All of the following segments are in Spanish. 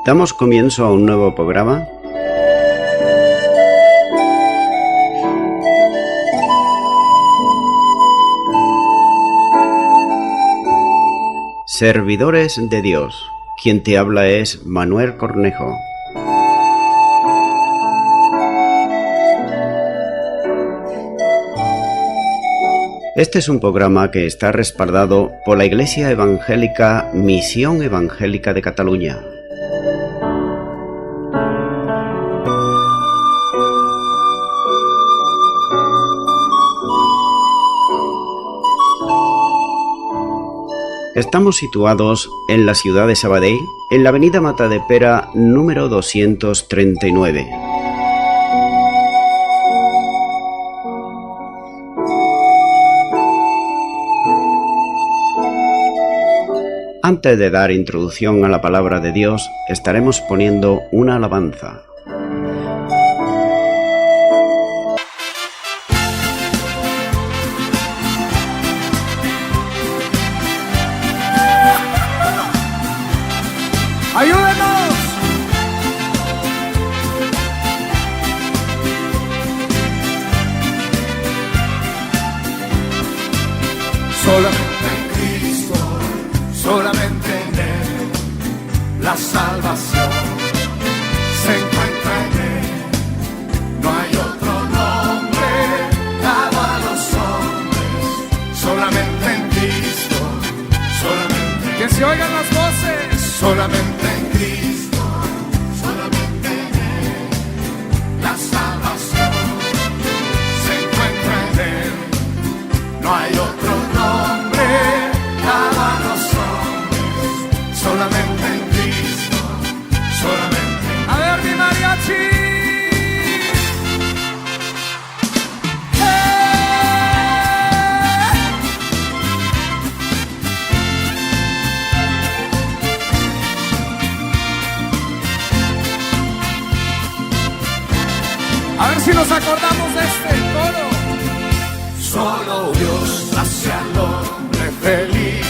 Damos comienzo a un nuevo programa. Servidores de Dios. Quien te habla es Manuel Cornejo. Este es un programa que está respaldado por la Iglesia Evangélica Misión Evangélica de Cataluña. Estamos situados en la ciudad de Sabadell, en la avenida Matadepera número 239. Antes de dar introducción a la palabra de Dios, estaremos poniendo una alabanza. ¡Ayúdenos! Solamente en Cristo, solamente en Él, la salvación se encuentra en Él. No hay otro nombre dado a los hombres, solamente en Cristo, solamente. Que se oigan las voces. Solamente en Cristo, solamente en Él, la salvación se encuentra en Él. No hay otro nombre dado a los hombres, solamente en Cristo, solamente. A ver, mi mariachi. A ver si nos acordamos de este coro. Solo Dios hace al hombre feliz.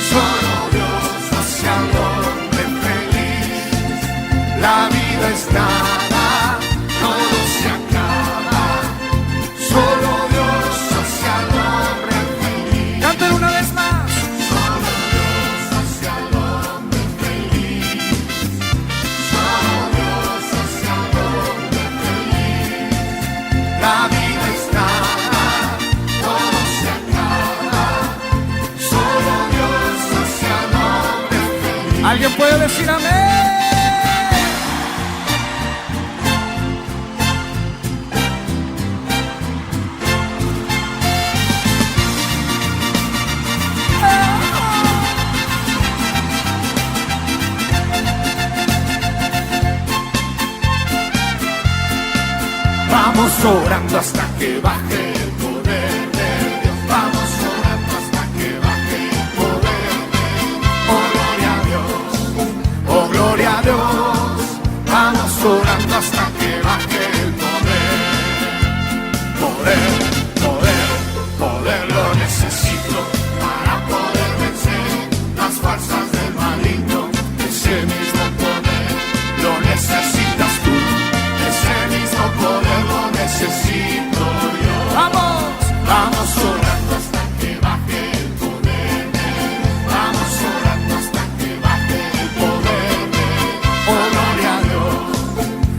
Solo Dios hace al hombre feliz. La vida es nada, todo se acaba. Solo Dios hace al hombre feliz. Canten una vez más. Solo Dios hace al hombre feliz. Solo Dios hace al hombre feliz. La vida es nada, todo se acaba. Solo Dios hace al hombre feliz. ¿Alguien puede decir amén? Vamos orando hasta que baje el poder de Dios. Vamos orando hasta que baje el poder de Dios. Oh, gloria a Dios. Oh, gloria a Dios. Vamos orando hasta que baje el poder. Poder, poder, poder lo necesito para poder vencer las fuerzas del maligno. Ese mismo poder lo necesitas tú. Ese mismo poder lo necesito yo. ¡Vamos! Vamos orando hasta que baje el poder de Dios. Vamos orando hasta que baje el poder de Dios. Oh, gloria a Dios.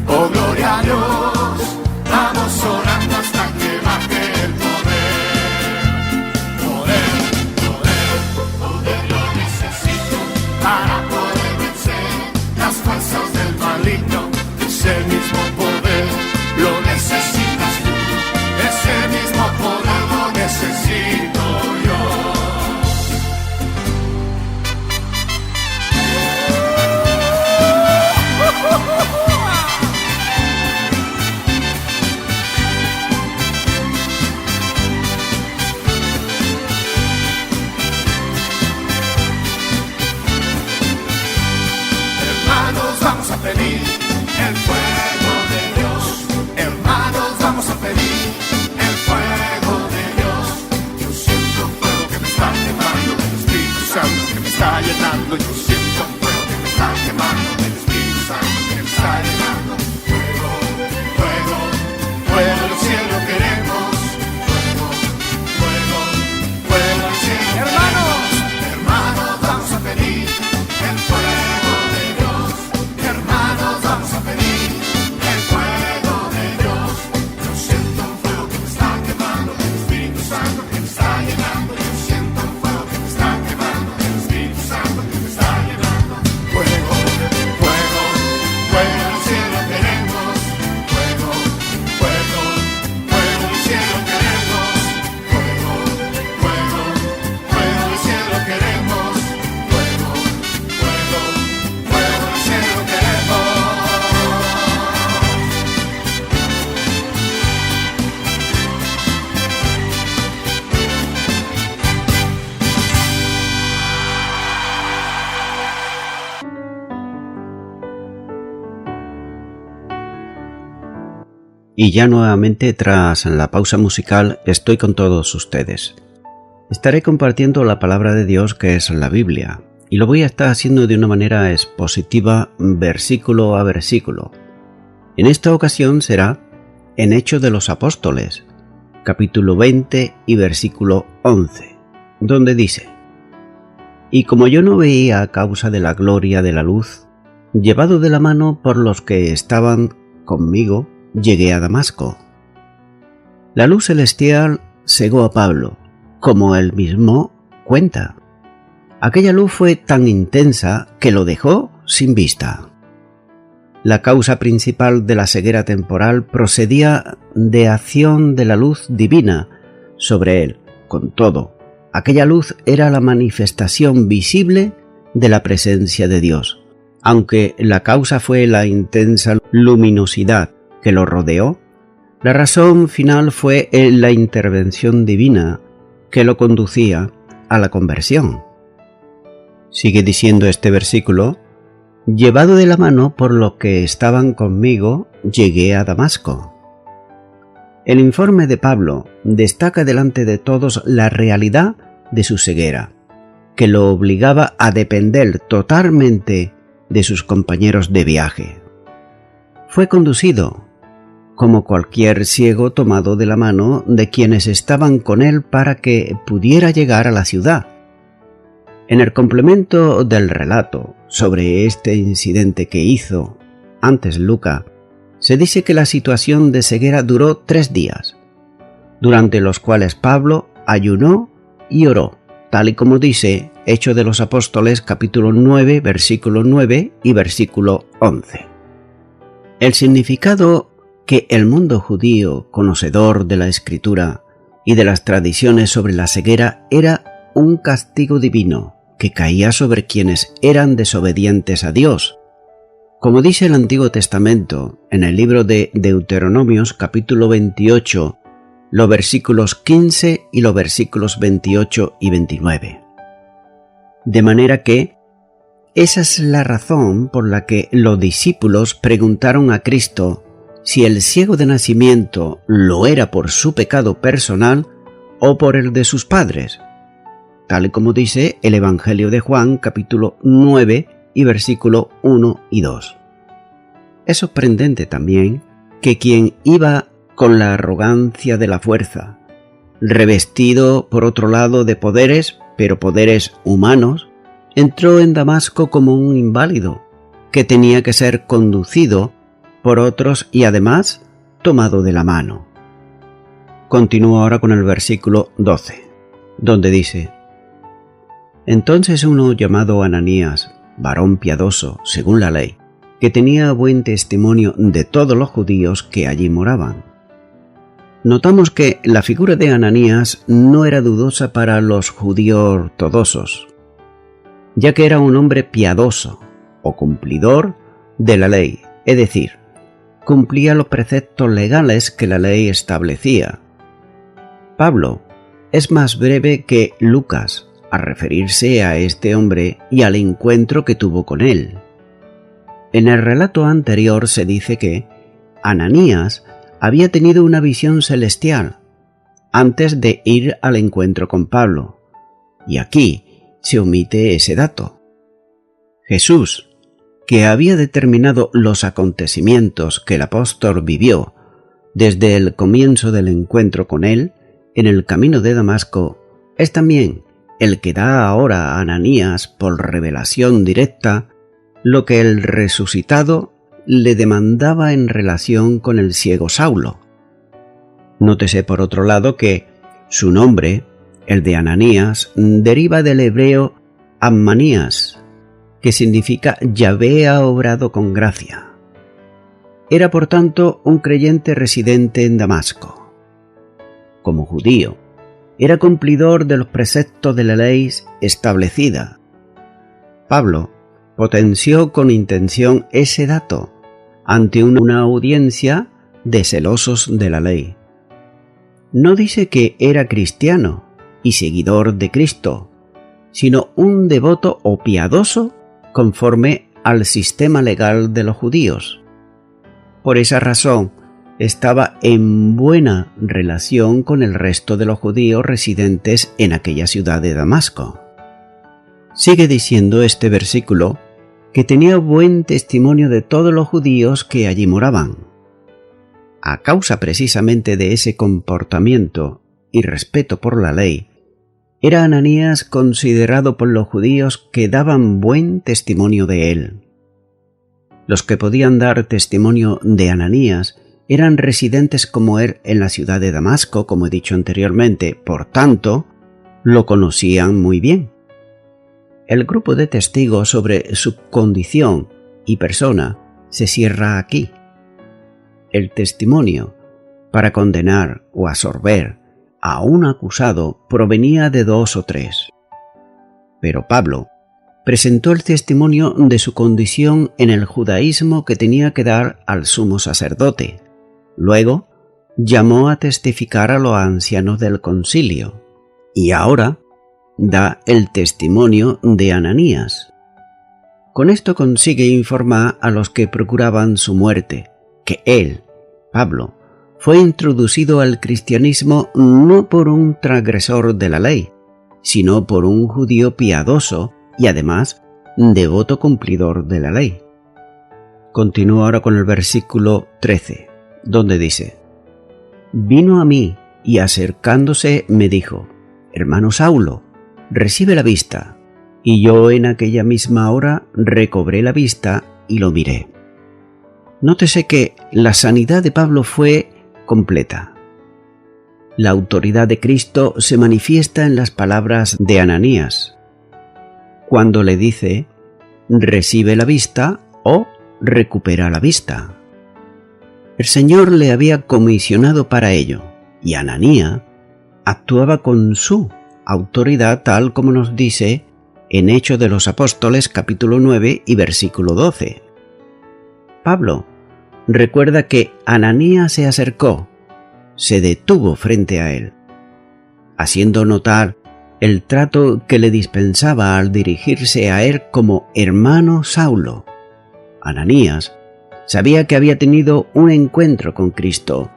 Oh, gloria a Dios. Vamos orando hasta que baje el poder. Poder, poder, poder lo necesito para poder vencer las fuerzas del maligno. Ese mismo poder lo necesitas tú. Ese mismo poder lo necesito yo. Hermanos, vamos a pedir el fuego de Dios. Hermanos, vamos a pedir el fuego de Dios. Yo siento un fuego que me está quemando, el Espíritu Santo que me está llenando. Yo siento un fuego que me está quemando. Y ya nuevamente, tras la pausa musical, estoy con todos ustedes. Estaré compartiendo la palabra de Dios, que es la Biblia, y lo voy a estar haciendo de una manera expositiva, versículo a versículo. En esta ocasión será en Hechos de los Apóstoles, capítulo 20 y versículo 11, donde dice: Y como yo no veía a causa de la gloria de la luz, llevado de la mano por los que estaban conmigo, llegué a Damasco. La luz celestial cegó a Pablo, como él mismo cuenta. Aquella luz fue tan intensa que lo dejó sin vista. La causa principal de la ceguera temporal procedía de acción de la luz divina sobre él. Con todo, aquella luz era la manifestación visible de la presencia de Dios, aunque la causa fue la intensa luminosidad que lo rodeó. La razón final fue la intervención divina que lo conducía a la conversión. Sigue diciendo este versículo: llevado de la mano por los que estaban conmigo, llegué a Damasco. El informe de Pablo destaca delante de todos la realidad de su ceguera, que lo obligaba a depender totalmente de sus compañeros de viaje. Fue conducido, como cualquier ciego, tomado de la mano de quienes estaban con él para que pudiera llegar a la ciudad. En el complemento del relato sobre este incidente que hizo antes Lucas, se dice que la situación de ceguera duró 3 días, durante los cuales Pablo ayunó y oró, tal y como dice Hechos de los Apóstoles, capítulo 9, versículo 9 y versículo 11. El significado que el mundo judío, conocedor de la Escritura y de las tradiciones sobre la ceguera, era un castigo divino que caía sobre quienes eran desobedientes a Dios. Como dice el Antiguo Testamento en el libro de Deuteronomios, capítulo 28, los versículos 15 y los versículos 28 y 29. De manera que esa es la razón por la que los discípulos preguntaron a Cristo si el ciego de nacimiento lo era por su pecado personal o por el de sus padres, tal y como dice el Evangelio de Juan, capítulo 9 y versículo 1 y 2. Es sorprendente también que quien iba con la arrogancia de la fuerza, revestido por otro lado de poderes, pero poderes humanos, entró en Damasco como un inválido, que tenía que ser conducido por otros y además tomado de la mano. Continúo ahora con el versículo 12, donde dice: Entonces uno llamado Ananías, varón piadoso según la ley, que tenía buen testimonio de todos los judíos que allí moraban. Notamos que la figura de Ananías no era dudosa para los judíos ortodoxos, ya que era un hombre piadoso o cumplidor de la ley, es decir, cumplía los preceptos legales que la ley establecía. Pablo es más breve que Lucas al referirse a este hombre y al encuentro que tuvo con él. En el relato anterior se dice que Ananías había tenido una visión celestial antes de ir al encuentro con Pablo, y aquí se omite ese dato. Jesús, que había determinado los acontecimientos que el apóstol vivió desde el comienzo del encuentro con él en el camino de Damasco, es también el que da ahora a Ananías por revelación directa lo que el resucitado le demandaba en relación con el ciego Saulo. Nótese por otro lado que su nombre, el de Ananías, deriva del hebreo Ammanías, que significa Yahvé ha obrado con gracia. Era por tanto un creyente residente en Damasco. Como judío, era cumplidor de los preceptos de la ley establecida. Pablo potenció con intención ese dato ante una audiencia de celosos de la ley. No dice que era cristiano y seguidor de Cristo, sino un devoto o piadoso conforme al sistema legal de los judíos. Por esa razón, estaba en buena relación con el resto de los judíos residentes en aquella ciudad de Damasco. Sigue diciendo este versículo que tenía buen testimonio de todos los judíos que allí moraban. A causa precisamente de ese comportamiento y respeto por la ley, era Ananías considerado por los judíos que daban buen testimonio de él. Los que podían dar testimonio de Ananías eran residentes como él en la ciudad de Damasco, como he dicho anteriormente, por tanto, lo conocían muy bien. El grupo de testigos sobre su condición y persona se cierra aquí. El testimonio para condenar o absorber a un acusado provenía de 2 o 3. Pero Pablo presentó el testimonio de su condición en el judaísmo que tenía que dar al sumo sacerdote. Luego llamó a testificar a los ancianos del concilio y ahora da el testimonio de Ananías. Con esto consigue informar a los que procuraban su muerte, que él, Pablo, fue introducido al cristianismo no por un transgresor de la ley, sino por un judío piadoso y además devoto cumplidor de la ley. Continúa ahora con el versículo 13, donde dice: «Vino a mí y acercándose me dijo: Hermano Saulo, recibe la vista. Y yo en aquella misma hora recobré la vista y lo miré». Nótese que la sanidad de Pablo fue completa. La autoridad de Cristo se manifiesta en las palabras de Ananías, cuando le dice: recibe la vista o recupera la vista. El Señor le había comisionado para ello, y Ananías actuaba con su autoridad tal como nos dice en Hechos de los Apóstoles capítulo 9 y versículo 12. Pablo recuerda que Ananías se acercó, se detuvo frente a él, haciendo notar el trato que le dispensaba al dirigirse a él como hermano Saulo. Ananías sabía que había tenido un encuentro con Cristo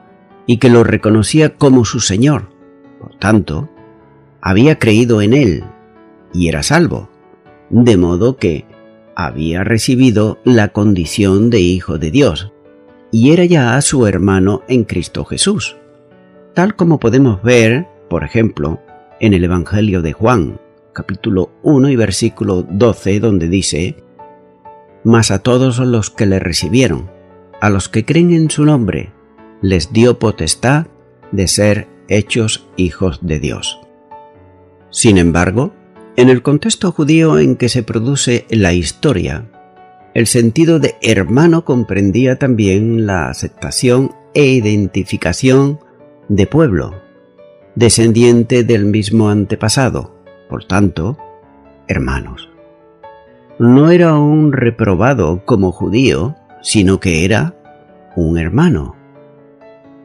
y que lo reconocía como su Señor. Por tanto, había creído en él y era salvo, de modo que había recibido la condición de hijo de Dios y era ya su hermano en Cristo Jesús, tal como podemos ver, por ejemplo, en el Evangelio de Juan, capítulo 1 y versículo 12, donde dice: «Mas a todos los que le recibieron, a los que creen en su nombre, les dio potestad de ser hechos hijos de Dios». Sin embargo, en el contexto judío en que se produce la historia, el sentido de hermano comprendía también la aceptación e identificación de pueblo, descendiente del mismo antepasado, por tanto, hermanos. No era un reprobado como judío, sino que era un hermano.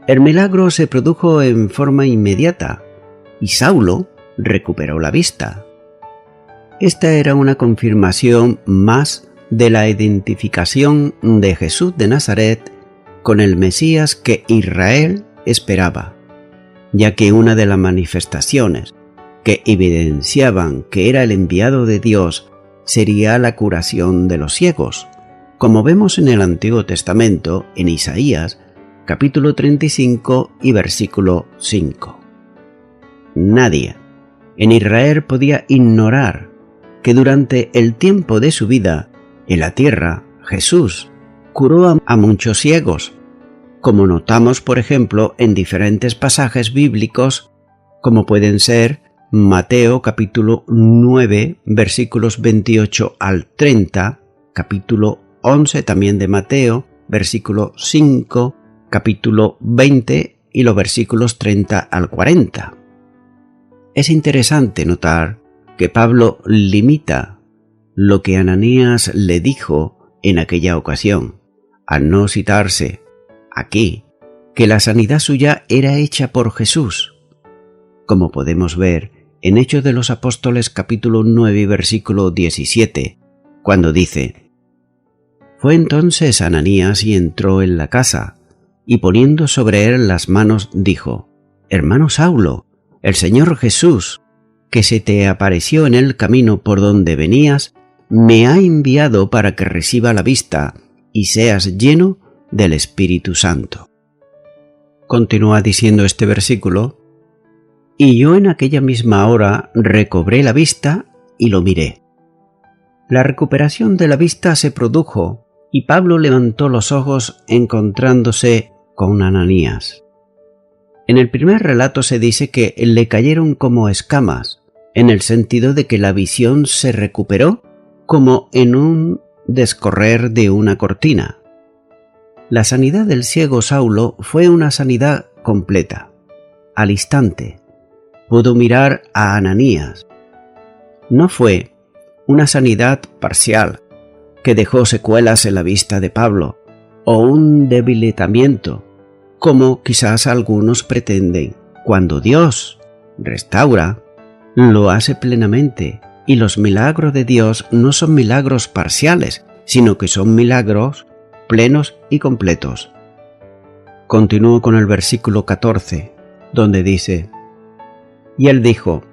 El milagro se produjo en forma inmediata y Saulo recuperó la vista. Esta era una confirmación más de la identificación de Jesús de Nazaret con el Mesías que Israel esperaba, ya que una de las manifestaciones que evidenciaban que era el enviado de Dios sería la curación de los ciegos, como vemos en el Antiguo Testamento en Isaías capítulo 35 y versículo 5. Nadie en Israel podía ignorar que durante el tiempo de su vida en la tierra, Jesús curó a muchos ciegos, como notamos, por ejemplo, en diferentes pasajes bíblicos, como pueden ser Mateo capítulo 9, versículos 28 al 30, capítulo 11 también de Mateo, versículo 5, capítulo 20 y los versículos 30 al 40. Es interesante notar que Pablo limita lo que Ananías le dijo en aquella ocasión, al no citarse aquí que la sanidad suya era hecha por Jesús, como podemos ver en Hechos de los Apóstoles capítulo 9 versículo 17, cuando dice: «Fue entonces Ananías y entró en la casa, y poniendo sobre él las manos dijo: «Hermano Saulo, el Señor Jesús, que se te apareció en el camino por donde venías, me ha enviado para que reciba la vista y seas lleno del Espíritu Santo». Continúa diciendo este versículo: «Y yo en aquella misma hora recobré la vista y lo miré». La recuperación de la vista se produjo y Pablo levantó los ojos encontrándose con Ananías. En el primer relato se dice que le cayeron como escamas, en el sentido de que la visión se recuperó como en un descorrer de una cortina. La sanidad del ciego Saulo fue una sanidad completa. Al instante, pudo mirar a Ananías. No fue una sanidad parcial que dejó secuelas en la vista de Pablo o un debilitamiento, como quizás algunos pretenden. Cuando Dios restaura, lo hace plenamente, y los milagros de Dios no son milagros parciales, sino que son milagros plenos y completos. Continúo con el versículo 14, donde dice: «Y él dijo: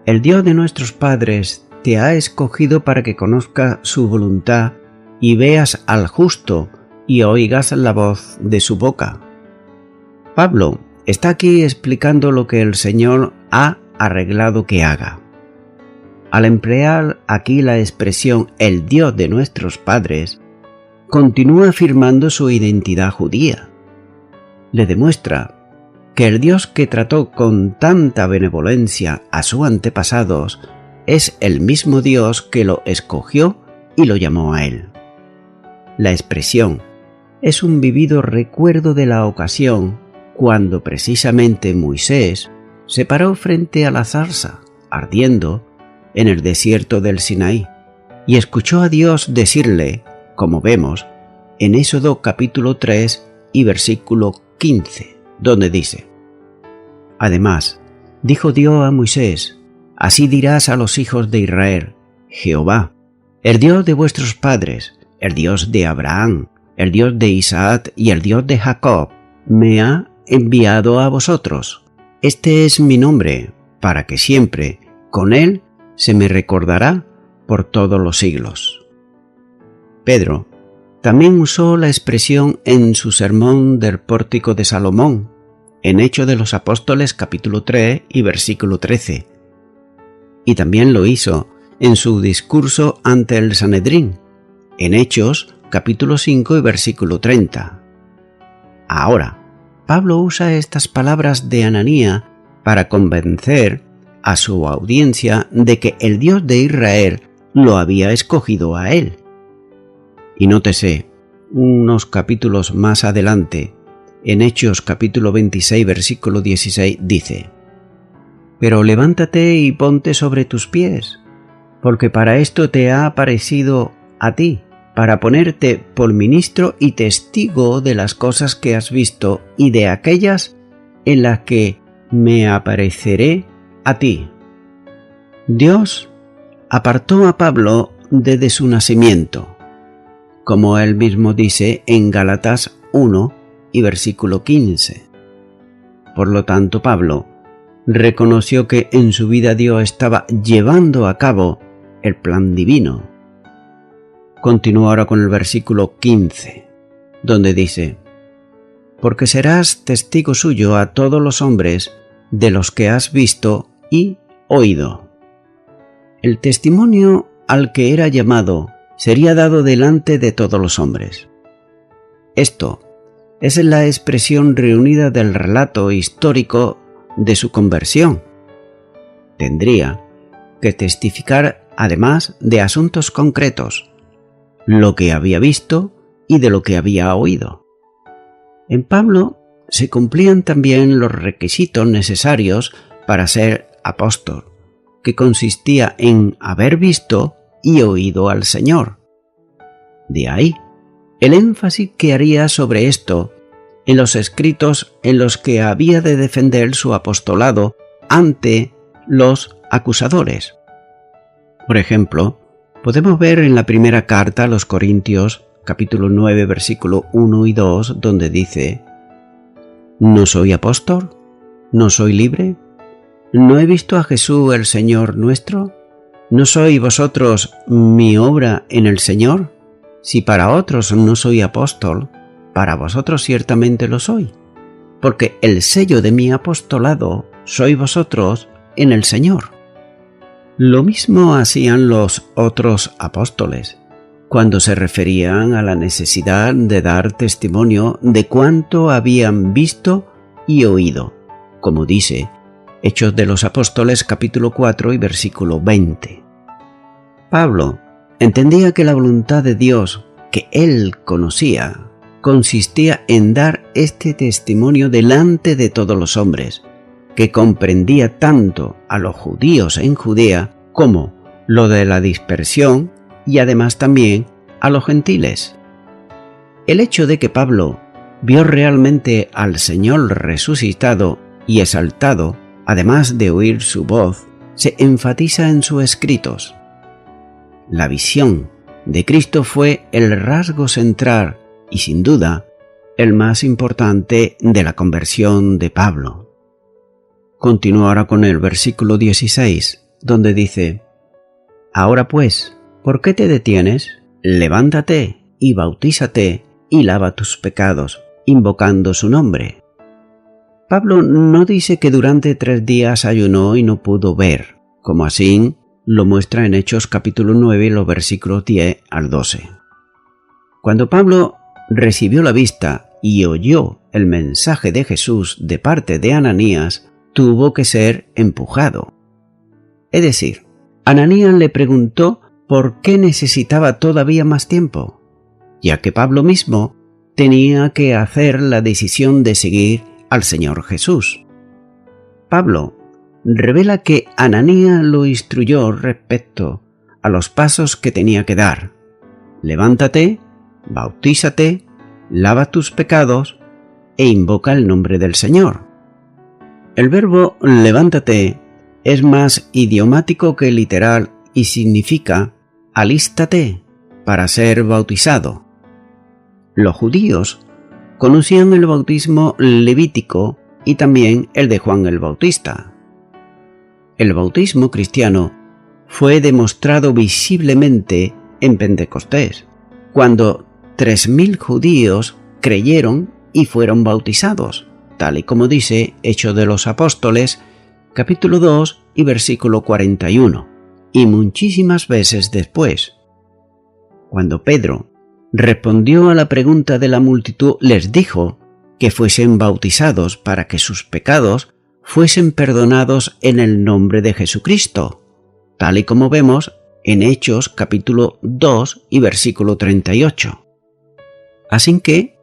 el Dios de nuestros padres te ha escogido para que conozcas su voluntad y veas al justo y oigas la voz de su boca». Pablo está aquí explicando lo que el Señor ha arreglado que haga. Al emplear aquí la expresión «el Dios de nuestros padres», continúa afirmando su identidad judía. Le demuestra que el Dios que trató con tanta benevolencia a sus antepasados es el mismo Dios que lo escogió y lo llamó a él. La expresión es un vivido recuerdo de la ocasión cuando precisamente Moisés se paró frente a la zarza ardiendo en el desierto del Sinaí y escuchó a Dios decirle, como vemos en Éxodo capítulo 3 y versículo 15, donde dice: «Además, dijo Dios a Moisés: así dirás a los hijos de Israel: Jehová, el Dios de vuestros padres, el Dios de Abraham, el Dios de Isaac y el Dios de Jacob, me ha enviado a vosotros. Este es mi nombre, para que siempre con él se me recordará por todos los siglos». Pedro también usó la expresión en su sermón del Pórtico de Salomón, en Hechos de los Apóstoles capítulo 3 y versículo 13. Y también lo hizo en su discurso ante el Sanedrín, en Hechos capítulo 5 y versículo 30. Ahora, Pablo usa estas palabras de Ananías para convencer a su audiencia de que el Dios de Israel lo había escogido a él. Y nótese, unos capítulos más adelante, en Hechos capítulo 26 versículo 16 dice: «Pero levántate y ponte sobre tus pies, porque para esto te ha aparecido a ti, para ponerte por ministro y testigo de las cosas que has visto y de aquellas en las que me apareceré a ti». Dios apartó a Pablo desde su nacimiento, como él mismo dice en Gálatas 1 y versículo 15. Por lo tanto, Pablo reconoció que en su vida Dios estaba llevando a cabo el plan divino. Continúo ahora con el versículo 15, donde dice: «Porque serás testigo suyo a todos los hombres de los que has visto y oído». El testimonio al que era llamado sería dado delante de todos los hombres. Esto es la expresión reunida del relato histórico de su conversión. Tendría que testificar además de asuntos concretos, lo que había visto y de lo que había oído. En Pablo se cumplían también los requisitos necesarios para ser apóstol, que consistía en haber visto y oído al Señor. De ahí el énfasis que haría sobre esto en los escritos en los que había de defender su apostolado ante los acusadores. Por ejemplo, podemos ver en la primera carta a los Corintios, capítulo 9, versículo 1 y 2, donde dice: ¿No soy apóstol? ¿No soy libre? ¿No he visto a Jesús el Señor nuestro? ¿No sois vosotros mi obra en el Señor? Si para otros no soy apóstol, para vosotros ciertamente lo soy, porque el sello de mi apostolado sois vosotros en el Señor. Lo mismo hacían los otros apóstoles, cuando se referían a la necesidad de dar testimonio de cuánto habían visto y oído, como dice Hechos de los Apóstoles capítulo 4 y versículo 20. Pablo entendía que la voluntad de Dios que él conocía consistía en dar este testimonio delante de todos los hombres, que comprendía tanto a los judíos en Judea como lo de la dispersión y además también a los gentiles. El hecho de que Pablo vio realmente al Señor resucitado y exaltado, además de oír su voz, se enfatiza en sus escritos. La visión de Cristo fue el rasgo central y sin duda el más importante de la conversión de Pablo. Continúo ahora con el versículo 16, donde dice: Ahora pues, ¿por qué te detienes? Levántate y bautízate y lava tus pecados, invocando su nombre. Pablo no dice que durante 3 días ayunó y no pudo ver, como así lo muestra en Hechos capítulo 9, los versículos 10 al 12. Cuando Pablo recibió la vista y oyó el mensaje de Jesús de parte de Ananías, tuvo que ser empujado. Es decir, Ananías le preguntó por qué necesitaba todavía más tiempo, ya que Pablo mismo tenía que hacer la decisión de seguir al Señor Jesús. Pablo revela que Ananías lo instruyó respecto a los pasos que tenía que dar. Levántate, bautízate, lava tus pecados e invoca el nombre del Señor. El verbo levántate es más idiomático que literal y significa alístate para ser bautizado. Los judíos conocían el bautismo levítico y también el de Juan el Bautista. El bautismo cristiano fue demostrado visiblemente en Pentecostés, cuando 3.000 judíos creyeron y fueron bautizados, tal y como dice Hechos de los Apóstoles, capítulo 2 y versículo 41, y muchísimas veces después. Cuando Pedro respondió a la pregunta de la multitud, les dijo que fuesen bautizados para que sus pecados fuesen perdonados en el nombre de Jesucristo, tal y como vemos en Hechos capítulo 2 y versículo 38. Así que,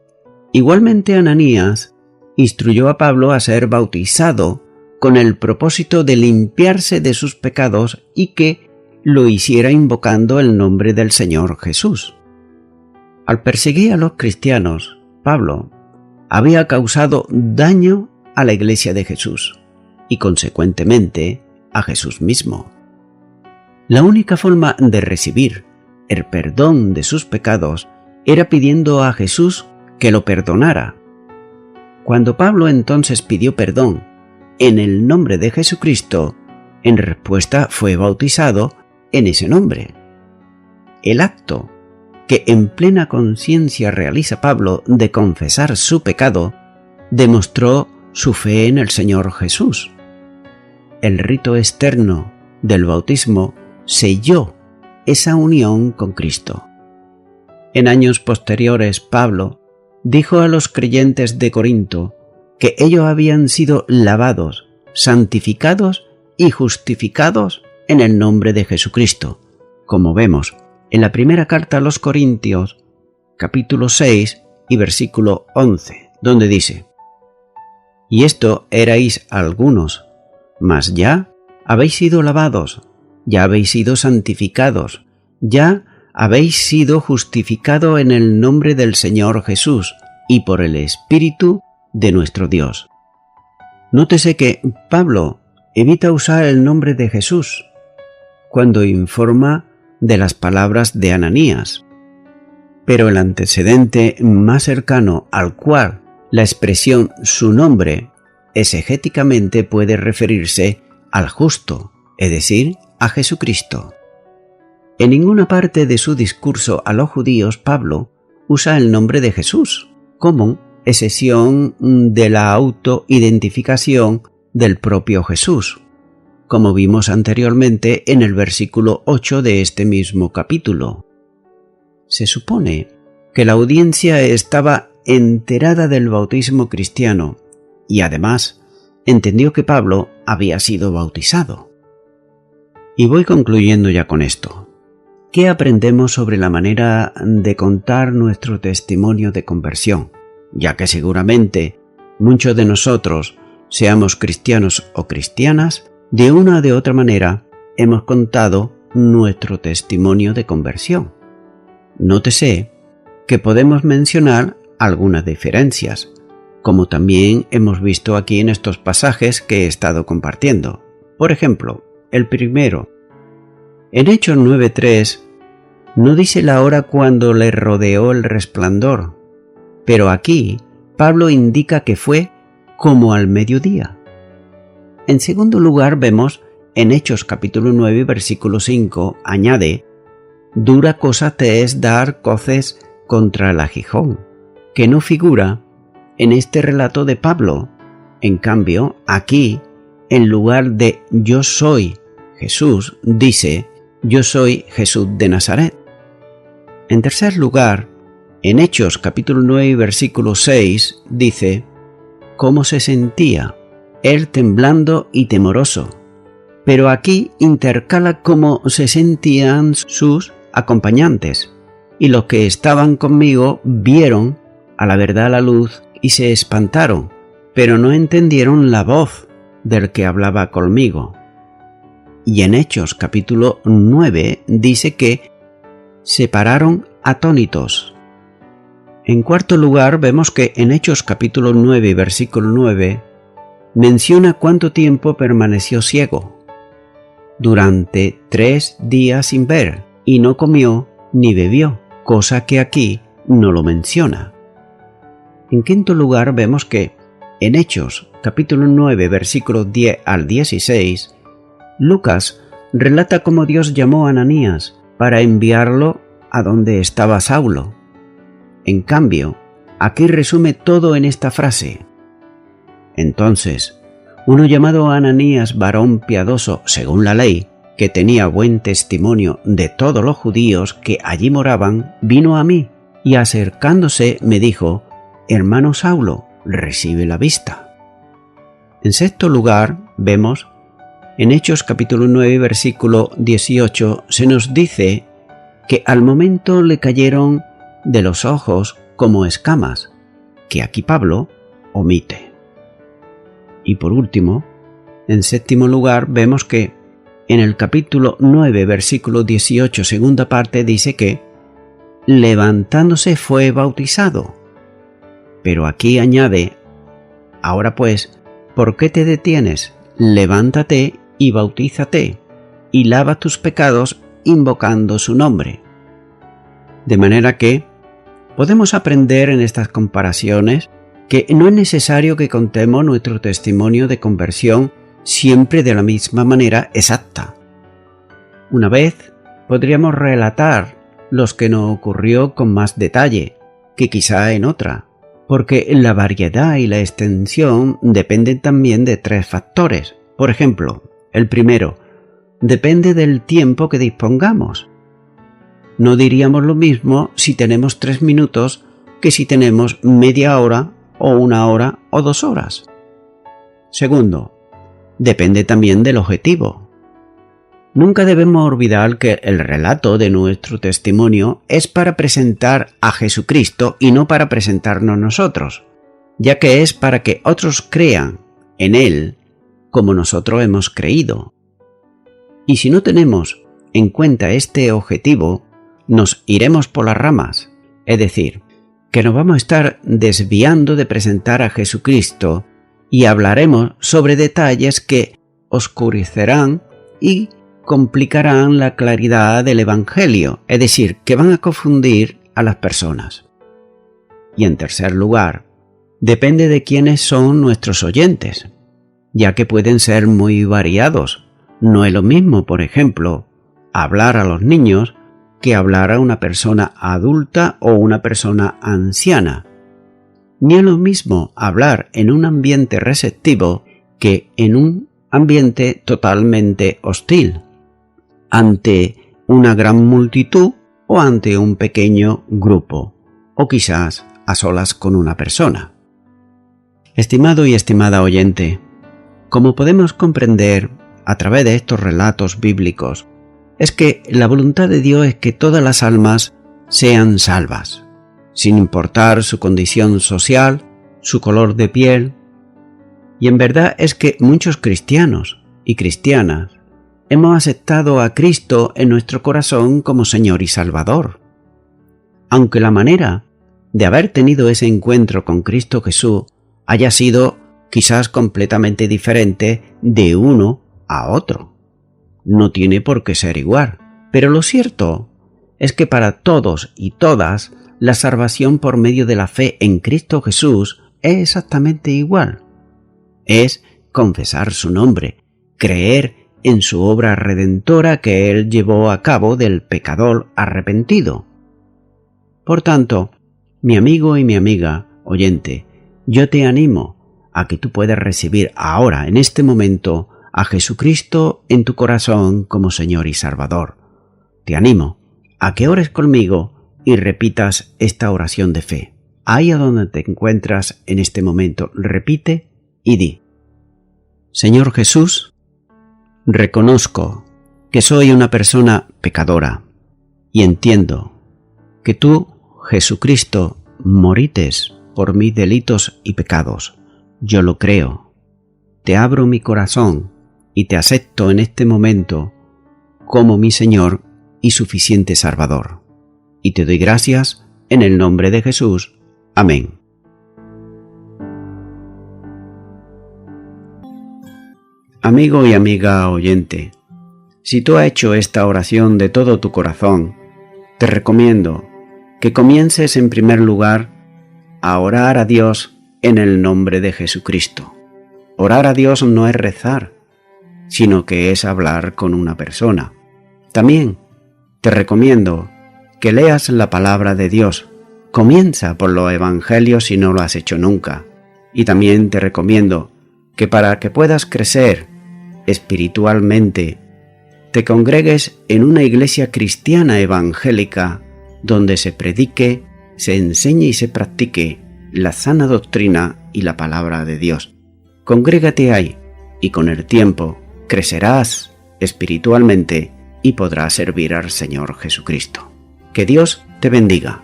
igualmente Ananías instruyó a Pablo a ser bautizado con el propósito de limpiarse de sus pecados y que lo hiciera invocando el nombre del Señor Jesús. Al perseguir a los cristianos, Pablo había causado daño a la Iglesia de Jesús y consecuentemente a Jesús mismo. La única forma de recibir el perdón de sus pecados era pidiendo a Jesús que lo perdonara. Cuando Pablo entonces pidió perdón en el nombre de Jesucristo, en respuesta fue bautizado en ese nombre. El acto que en plena conciencia realiza Pablo de confesar su pecado demostró su fe en el Señor Jesús. El rito externo del bautismo selló esa unión con Cristo. En años posteriores, Pablo dijo a los creyentes de Corinto que ellos habían sido lavados, santificados y justificados en el nombre de Jesucristo, como vemos en la primera carta a los Corintios, capítulo 6 y versículo 11, donde dice: Y esto erais algunos, mas ya habéis sido lavados, ya habéis sido santificados, ya habéis sido justificados en el nombre del Señor Jesús y por el Espíritu de nuestro Dios. Nótese que Pablo evita usar el nombre de Jesús cuando informa de las palabras de Ananías, pero el antecedente más cercano al cual La expresión su nombre exegéticamente puede referirse al justo, es decir, a Jesucristo. En ninguna parte de su discurso a los judíos, Pablo usa el nombre de Jesús, como excepción de la autoidentificación del propio Jesús, como vimos anteriormente en el versículo 8 de este mismo capítulo. Se supone que la audiencia estaba enterada del bautismo cristiano y además entendió que Pablo había sido bautizado. Y voy concluyendo ya con esto. ¿Qué aprendemos sobre la manera de contar nuestro testimonio de conversión? Ya que seguramente muchos de nosotros, seamos cristianos o cristianas, de una o de otra manera hemos contado nuestro testimonio de conversión. Nótese que podemos mencionar algunas diferencias, como también hemos visto aquí en estos pasajes que he estado compartiendo. Por ejemplo, el primero. En Hechos 9:3 no dice la hora cuando le rodeó el resplandor, pero aquí Pablo indica que fue como al mediodía. En segundo lugar vemos en Hechos capítulo 9 versículo 5, añade: dura cosa te es dar coces contra el aguijón, que no figura en este relato de Pablo. En cambio, aquí, en lugar de yo soy Jesús, dice yo soy Jesús de Nazaret. En tercer lugar, en Hechos capítulo 9 versículo 6 dice cómo se sentía, él temblando y temoroso, pero aquí intercala cómo se sentían sus acompañantes, y los que estaban conmigo vieron a la verdad la luz y se espantaron, pero no entendieron la voz del que hablaba conmigo. Y en Hechos capítulo 9 dice que se pararon atónitos. En cuarto lugar vemos que en Hechos capítulo 9 versículo 9 menciona cuánto tiempo permaneció ciego. Durante 3 días sin ver, y no comió ni bebió, cosa que aquí no lo menciona. En quinto lugar vemos que en Hechos capítulo 9 versículos 10 al 16, Lucas relata cómo Dios llamó a Ananías para enviarlo a donde estaba Saulo. En cambio, aquí resume todo en esta frase. Entonces, uno llamado Ananías, varón piadoso según la ley, que tenía buen testimonio de todos los judíos que allí moraban, vino a mí y acercándose me dijo: hermano Saulo, recibe la vista. En sexto lugar, vemos en Hechos capítulo 9 versículo 18 se nos dice que al momento le cayeron de los ojos como escamas, que aquí Pablo omite. Y por último, en séptimo lugar, vemos que en el capítulo 9 versículo 18 segunda parte dice que levantándose fue bautizado. Pero aquí añade: ahora pues, ¿por qué te detienes? Levántate y bautízate, y lava tus pecados invocando su nombre. De manera que podemos aprender en estas comparaciones que no es necesario que contemos nuestro testimonio de conversión siempre de la misma manera exacta. Una vez podríamos relatar los que nos ocurrió con más detalle que quizá en otra, porque la variedad y la extensión dependen también de 3 factores. Por ejemplo, el primero, depende del tiempo que dispongamos. No diríamos lo mismo si tenemos 3 minutos que si tenemos media hora o 1 hora o 2 horas. Segundo, depende también del objetivo. Nunca debemos olvidar que el relato de nuestro testimonio es para presentar a Jesucristo y no para presentarnos nosotros, ya que es para que otros crean en Él como nosotros hemos creído. Y si no tenemos en cuenta este objetivo, nos iremos por las ramas, es decir, que nos vamos a estar desviando de presentar a Jesucristo y hablaremos sobre detalles que oscurecerán y complicarán la claridad del Evangelio, es decir, que van a confundir a las personas. Y en tercer lugar, Depende de quiénes son nuestros oyentes, ya que pueden ser muy variados. No es lo mismo, por ejemplo, hablar a los niños que hablar a una persona adulta o una persona anciana. Ni es lo mismo hablar en un ambiente receptivo que en un ambiente totalmente hostil, ante una gran multitud o ante un pequeño grupo, o quizás a solas con una persona. Estimado y estimada oyente, como podemos comprender a través de estos relatos bíblicos, es que la voluntad de Dios es que todas las almas sean salvas, sin importar su condición social, su color de piel. Y en verdad es que muchos cristianos y cristianas hemos aceptado a Cristo en nuestro corazón como Señor y Salvador. Aunque la manera de haber tenido ese encuentro con Cristo Jesús haya sido quizás completamente diferente de uno a otro. No tiene por qué ser igual, pero lo cierto es que para todos y todas la salvación por medio de la fe en Cristo Jesús es exactamente igual. Es confesar su nombre, creer en su obra redentora que Él llevó a cabo del pecador arrepentido. Por tanto, mi amigo y mi amiga oyente, yo te animo a que tú puedas recibir ahora, en este momento, a Jesucristo en tu corazón como Señor y Salvador. Te animo a que ores conmigo y repitas esta oración de fe. Ahí a donde te encuentras en este momento, repite y di: Señor Jesús, reconozco que soy una persona pecadora y entiendo que tú, Jesucristo, morites por mis delitos y pecados. Yo lo creo. Te abro mi corazón y te acepto en este momento como mi Señor y suficiente Salvador. Y te doy gracias en el nombre de Jesús. Amén. Amigo y amiga oyente, si tú has hecho esta oración de todo tu corazón, te recomiendo que comiences en primer lugar a orar a Dios en el nombre de Jesucristo. Orar a Dios no es rezar, sino que es hablar con una persona. También te recomiendo que leas la palabra de Dios. Comienza por los evangelios si no lo has hecho nunca. Y también te recomiendo que para que puedas crecer espiritualmente, te congregues en una iglesia cristiana evangélica donde se predique, se enseñe y se practique la sana doctrina y la palabra de Dios. Congrégate ahí y con el tiempo crecerás espiritualmente y podrás servir al Señor Jesucristo. Que Dios te bendiga.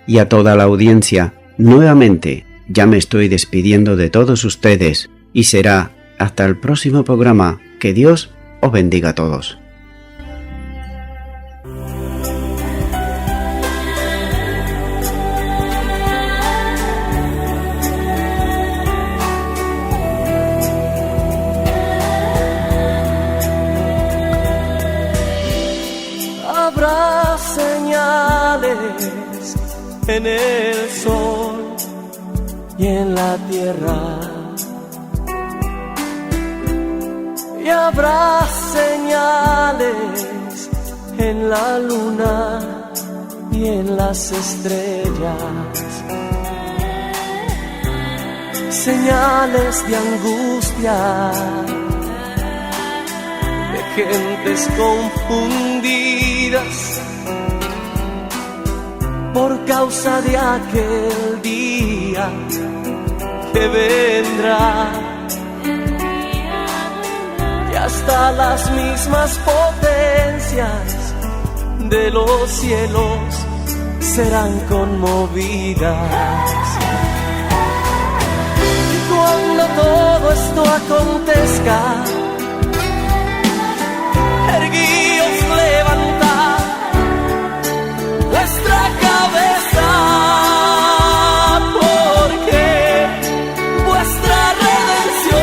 Y a toda la audiencia, nuevamente, ya me estoy despidiendo de todos ustedes y será hasta el próximo programa. Que Dios os bendiga a todos. Habrá señales en el sol y en la tierra, y habrá señales en la luna y en las estrellas, señales de angustia, de gentes confundidas por causa de aquel día que vendrá. Y hasta las mismas potencias de los cielos serán conmovidas. Y cuando todo esto acontezca, erguíos, levantad vuestra cabeza, porque vuestra redención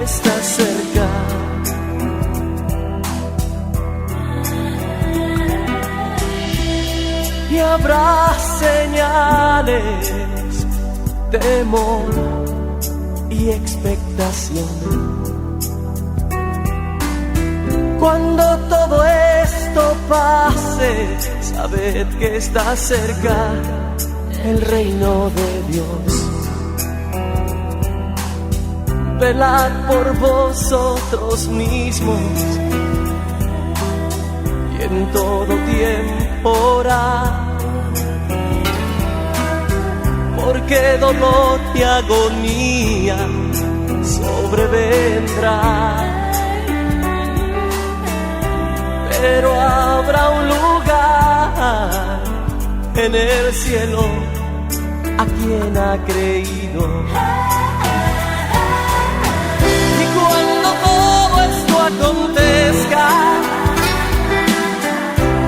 está cerca. Y habrá temor y expectación. Cuando todo esto pase, sabed que está cerca el reino de Dios. Velad por vosotros mismos y en todo tiempo orad, porque dolor y agonía sobrevendrá. Pero habrá un lugar en el cielo a quien ha creído. Y cuando todo esto acontezca,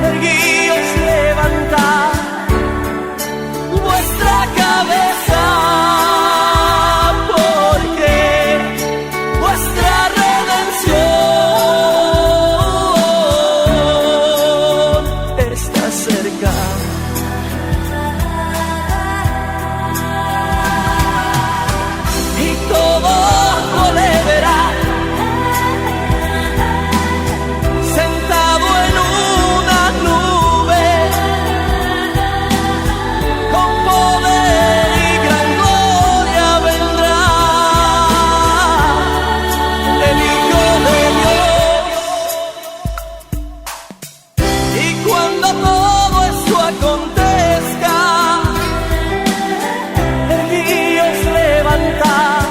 erguíos, levantad vuestra cabeza, porque vuestra redención está cerca. Y todo ojo le verá, sentado en una nube, con poder y gran gloria vendrá el Hijo de Dios. Y cuando todo esto acontezca, erguíos, levantad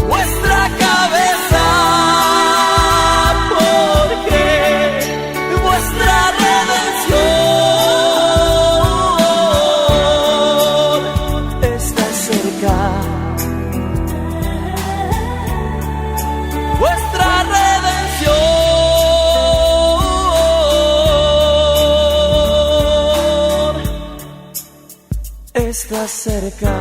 vuestra cabeza, porque vuestra redención está cerca. Vuestra redención está cerca.